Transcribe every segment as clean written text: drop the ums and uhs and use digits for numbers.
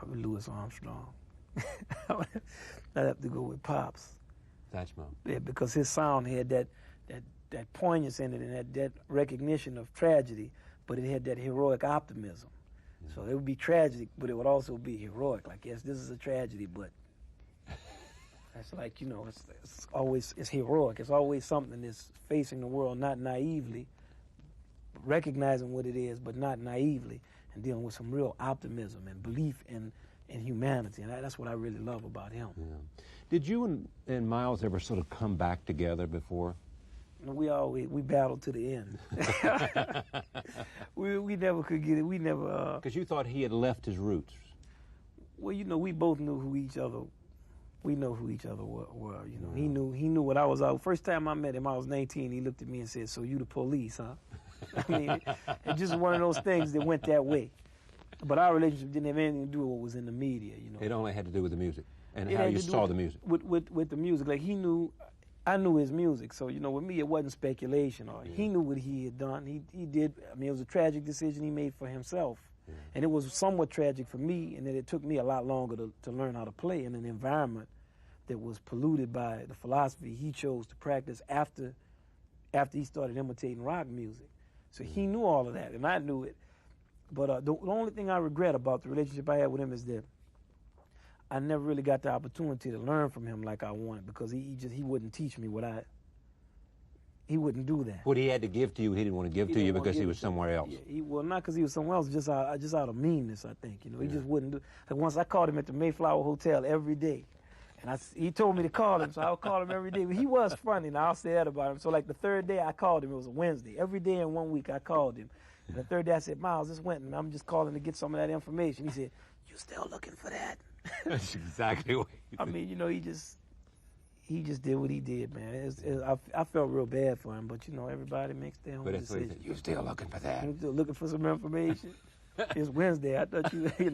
Probably Louis Armstrong. I'd have to go with Pops. Satchmo. Yeah, because his sound had that poignance in it and that recognition of tragedy, but it had that heroic optimism. So it would be tragic, but it would also be heroic. Like, yes, this is a tragedy, but it's like, you know, it's heroic. It's always something that's facing the world, not naively, recognizing what it is, but not naively, and dealing with some real optimism and belief in humanity. And that's what I really love about him. Yeah. Did you and Miles ever sort of come back together before? We battled to the end. we never could get it. We never. Because you thought he had left his roots. Well, you know, we both knew who each other. We know who each other were. You know, he knew what I was out. First time I met him, I was 19. He looked at me and said, "So you the police, huh?" I mean, it's just one of those things that went that way. But our relationship didn't have anything to do with what was in the media. You know, it only had to do with the music and how you saw the music. With the music, like he knew. I knew his music, so, you know, with me it wasn't speculation. He knew what he had done. He did. I mean, it was a tragic decision he made for himself, and it was somewhat tragic for me, and that it took me a lot longer to learn how to play in an environment that was polluted by the philosophy he chose to practice after he started imitating rock music. So he knew all of that, and I knew it. But the only thing I regret about the relationship I had with him is that I never really got the opportunity to learn from him like I wanted, because he wouldn't teach me he wouldn't do that. What he had to give to you, he didn't want to give to you because he was somewhere else. Yeah, well, not because he was somewhere else, just out of meanness, I think. You know, he just wouldn't do. Like once I called him at the Mayflower Hotel every day, and he told me to call him, so I would call him every day. But he was funny, and I'll say that about him. So like the third day I called him, it was a Wednesday. Every day in 1 week I called him. And the third day I said, "Miles, this Wynton, I'm just calling to get some of that information." He said, "You still looking for that?" That's exactly what I mean, you know, he just did what he did, man. I felt real bad for him, but, you know, everybody makes their own decisions. You're still looking for that. I'm still looking for some information. It's Wednesday. I thought you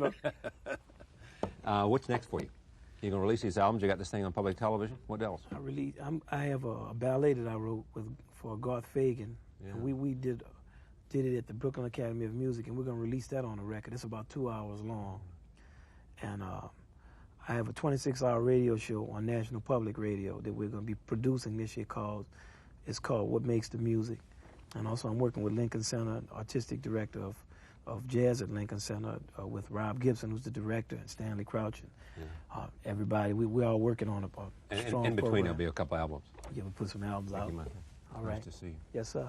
know. What's next for you? You gonna release these albums? You got this thing on public television. What else? I have a ballet that I wrote for Garth Fagan. Yeah. And we did it at the Brooklyn Academy of Music, and we're gonna release that on a record. It's about 2 hours long, and I have a 26-hour radio show on National Public Radio that we're going to be producing this year. It's called What Makes the Music. And also I'm working with Lincoln Center, artistic director of jazz at Lincoln Center, with Rob Gibson, who's the director, and Stanley Crouch. And, everybody, we're all working on a strong in between program. there'll be a couple albums. Yeah, we'll put some albums out. Thank you, man. All right. Nice to see you. Yes, sir.